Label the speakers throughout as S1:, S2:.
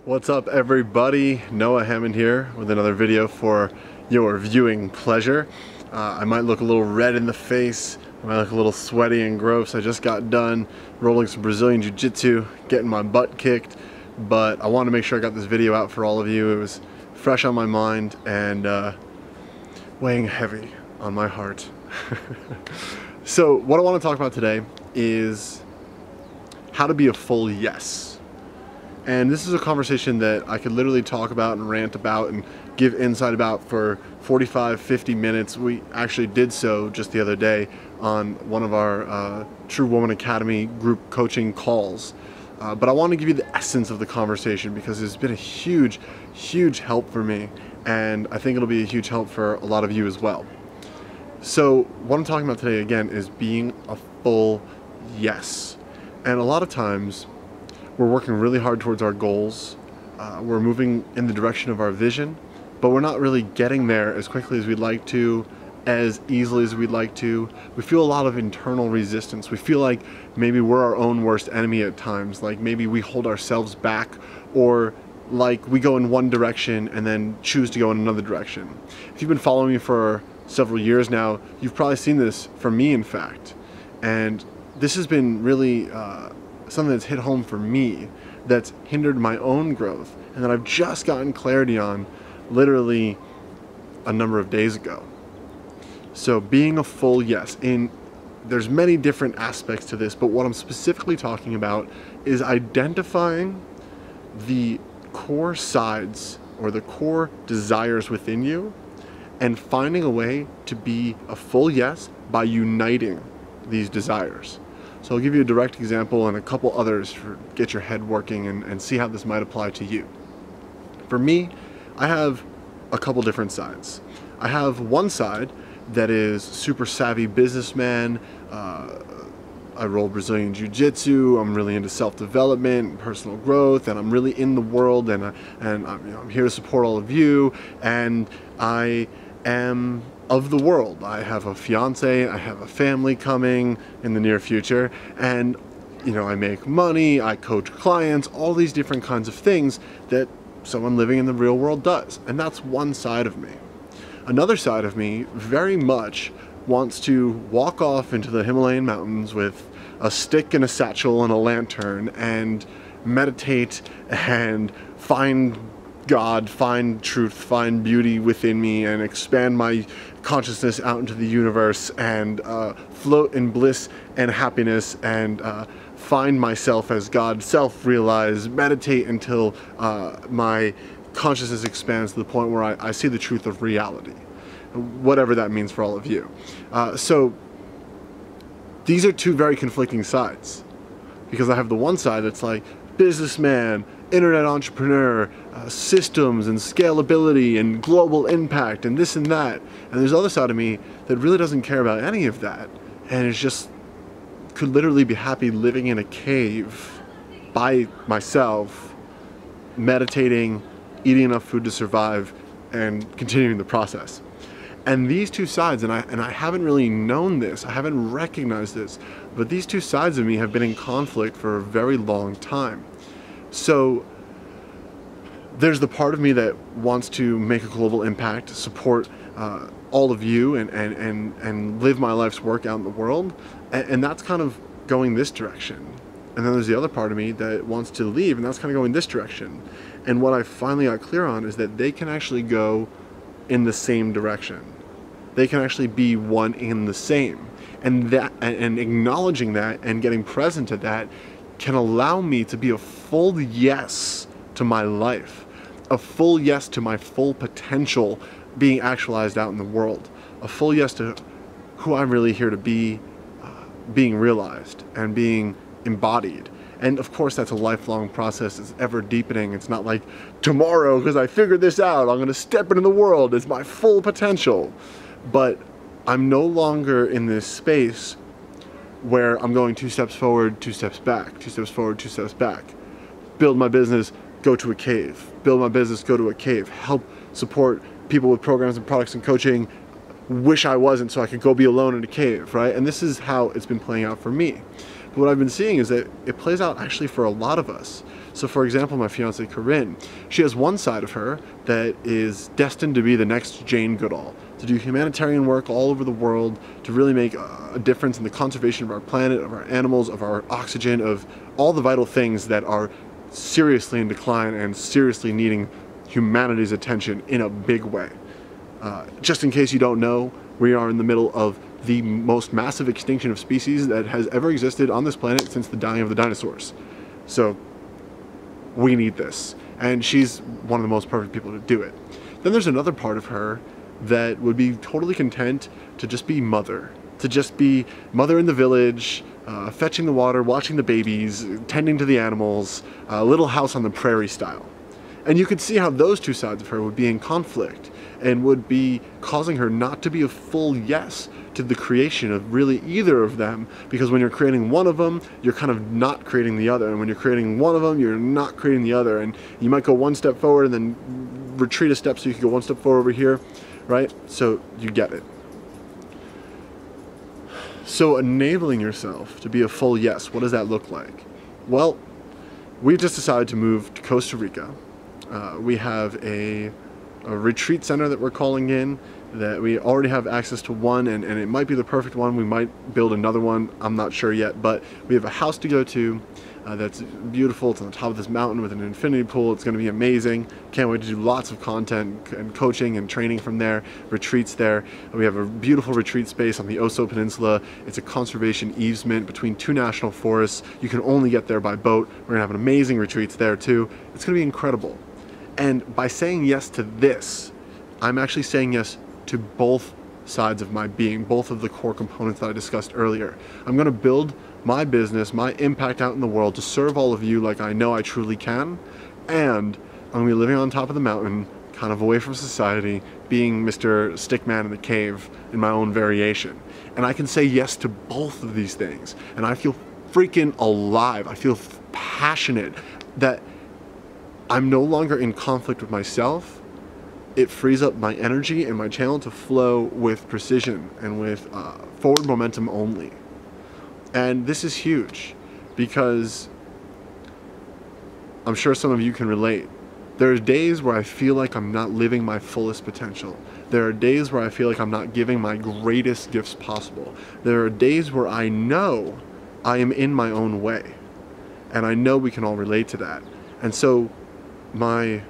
S1: What's up, everybody? Noah Hammond here with another video for your viewing pleasure. I might look a little red in the face, I might look a little sweaty and gross. I just got done rolling some Brazilian Jiu Jitsu, getting my butt kicked, but I wanted to make sure I got this video out for all of you. It was fresh on my mind and weighing heavy on my heart. So what I want to talk about today is how to be a full yes. And this is a conversation that I could literally talk about and rant about and give insight about for 45-50 minutes. We actually did so just the other day on one of our True Woman Academy group coaching calls. But I want to give you the essence of the conversation because it's been a huge help for me, and I think it'll be a huge help for a lot of you as well. So what I'm talking about today again is being a full yes. And a lot of times we're working really hard towards our goals, we're moving in the direction of our vision, but we're not really getting there as quickly as we'd like to, as easily as we'd like to. We feel a lot of internal resistance. We feel like maybe we're our own worst enemy at times, like maybe we hold ourselves back, or like we go in one direction and then choose to go in another direction. If you've been following me for several years now, you've probably seen this from me, in fact, and this has been really something that's hit home for me, that's hindered my own growth, and that I've just gotten clarity on literally a number of days ago. So being a full yes, there's many different aspects to this, but what I'm specifically talking about is identifying the core sides or the core desires within you and finding a way to be a full yes by uniting these desires. So I'll give you a direct example and a couple others to get your head working and see how this might apply to you. For me, I have a couple different sides. I have one side that is super savvy businessman. I roll Brazilian Jiu Jitsu. I'm really into self-development, personal growth, and I'm really in the world, and I'm here to support all of you, and I am of the world. I have a fiance, I have a family coming in the near future, and I make money, I coach clients, all these different kinds of things that someone living in the real world does. And that's one side of me. Another side of me very much wants to walk off into the Himalayan mountains with a stick and a satchel and a lantern and meditate and find God, find truth, find beauty within me, and expand my consciousness out into the universe and float in bliss and happiness and find myself as God, self-realize, meditate until my consciousness expands to the point where I see the truth of reality, whatever that means for all of you. So these are two very conflicting sides, because I have the one side that's like businessman, internet entrepreneur, systems and scalability and global impact and this and that. And there's the other side of me that really doesn't care about any of that, and is just could literally be happy living in a cave by myself, meditating, eating enough food to survive, and continuing the process. And these two sides, and I haven't really known this, I haven't recognized this, but these two sides of me have been in conflict for a very long time. So there's the part of me that wants to make a global impact, support all of you, and live my life's work out in the world, and that's kind of going this direction. And then there's the other part of me that wants to leave, and that's kind of going this direction. And what I finally got clear on is that they can actually go in the same direction. They can actually be one in the same. And acknowledging that and getting present to that can allow me to be a full yes to my life, a full yes to my full potential being actualized out in the world, a full yes to who I'm really here to be, being realized and being embodied. And of course that's a lifelong process. It's ever deepening. It's not like tomorrow, because I figured this out, I'm going to step into the world, it's my full potential. But I'm no longer in this space where I'm going 2 steps forward, 2 steps back, 2 steps forward, 2 steps back. Build my business, go to a cave. Build my business, go to a cave. Help support people with programs and products and coaching. Wish I wasn't, so I could go be alone in a cave, right? And this is how it's been playing out for me. But what I've been seeing is that it plays out actually for a lot of us. So for example, my fiance Corinne, she has one side of her that is destined to be the next Jane Goodall, to do humanitarian work all over the world, to really make a difference in the conservation of our planet, of our animals, of our oxygen, of all the vital things that are seriously in decline and seriously needing humanity's attention in a big way. Just in case you don't know, we are in the middle of the most massive extinction of species that has ever existed on this planet since the dying of the dinosaurs. So we need this, and she's one of the most perfect people to do it. Then there's another part of her that would be totally content to just be mother, to just be mother in the village, fetching the water, watching the babies, tending to the animals, Little House on the Prairie style. And you could see how those two sides of her would be in conflict and would be causing her not to be a full yes to the creation of really either of them, because when you're creating one of them, you're kind of not creating the other, and when you're creating one of them, you're not creating the other, and you might go one step forward and then retreat a step so you can go one step forward over here, right? So you get it. So enabling yourself to be a full yes, what does that look like? Well, we've just decided to move to Costa Rica. We have a retreat center that we're calling in, that we already have access to one, and it might be the perfect one. We might build another one, I'm not sure yet, but we have a house to go to that's beautiful. It's on the top of this mountain with an infinity pool. It's going to be amazing. Can't wait to do lots of content and coaching and training from there, retreats there. We have a beautiful retreat space on the Oso Peninsula. It's a conservation easement between two national forests. You can only get there by boat. We're going to have an amazing retreats there too. It's going to be incredible. And by saying yes to this, I'm actually saying yes to both sides of my being, both of the core components that I discussed earlier. I'm going to build my business, my impact out in the world to serve all of you like I know I truly can, and I'm going to be living on top of the mountain, kind of away from society, being Mr. Stickman in the cave in my own variation. And I can say yes to both of these things, and I feel freaking alive. I feel passionate that I'm no longer in conflict with myself. It frees up my energy and my channel to flow with precision and with forward momentum only. And this is huge because I'm sure some of you can relate. There are days where I feel like I'm not living my fullest potential. There are days where I feel like I'm not giving my greatest gifts possible. There are days where I know I am in my own way. And I know we can all relate to that. And so my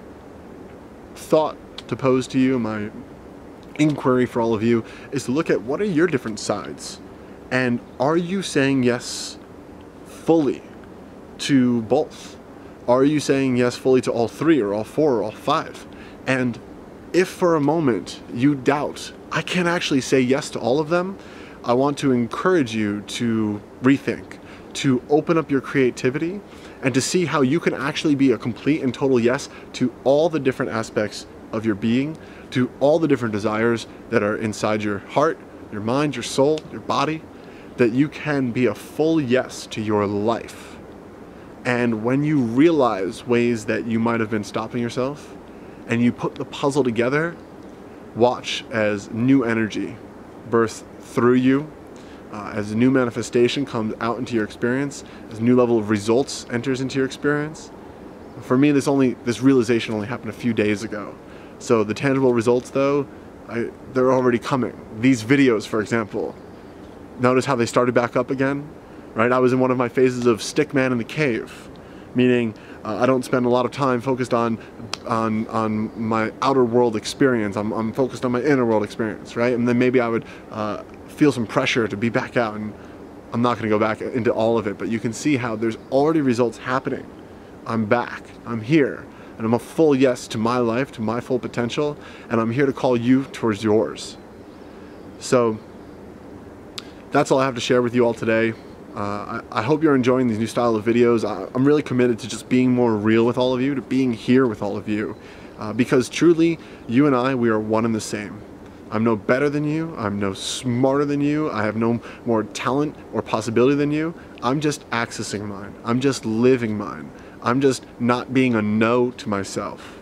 S1: thought to pose to you, my inquiry for all of you, is to look at what are your different sides, and are you saying yes fully to both? Are you saying yes fully to all three or all four or all five? And if for a moment you doubt, I can actually say yes to all of them, I want to encourage you to rethink, to open up your creativity, and to see how you can actually be a complete and total yes to all the different aspects of your being, to all the different desires that are inside your heart, your mind, your soul, your body, that you can be a full yes to your life. And when you realize ways that you might have been stopping yourself, and you put the puzzle together, watch as new energy bursts through you, as a new manifestation comes out into your experience, as a new level of results enters into your experience. For me, this realization only happened a few days ago. So the tangible results, though, they're already coming. These videos, for example, notice how they started back up again, right? I was in one of my phases of Stickman in the cave, meaning I don't spend a lot of time focused on my outer world experience. I'm focused on my inner world experience, right? And then maybe I would feel some pressure to be back out, and I'm not going to go back into all of it, but you can see how there's already results happening. I'm back, I'm here, and I'm a full yes to my life, to my full potential, and I'm here to call you towards yours. So that's all I have to share with you all today. I hope you're enjoying these new style of videos. I'm really committed to just being more real with all of you, to being here with all of you, because truly, you and I, we are one and the same. I'm no better than you, I'm no smarter than you, I have no more talent or possibility than you. I'm just accessing mine, I'm just living mine. I'm just not being a no to myself.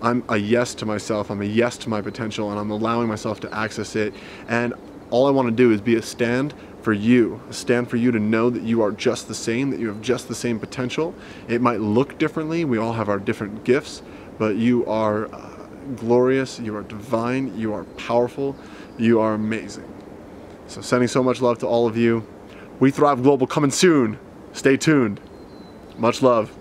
S1: I'm a yes to myself, I'm a yes to my potential, and I'm allowing myself to access it. And all I want to do is be a stand for you, a stand for you to know that you are just the same, that you have just the same potential. It might look differently, we all have our different gifts, but you are glorious, you are divine, you are powerful, you are amazing. So sending so much love to all of you. We Thrive Global coming soon. Stay tuned. Much love.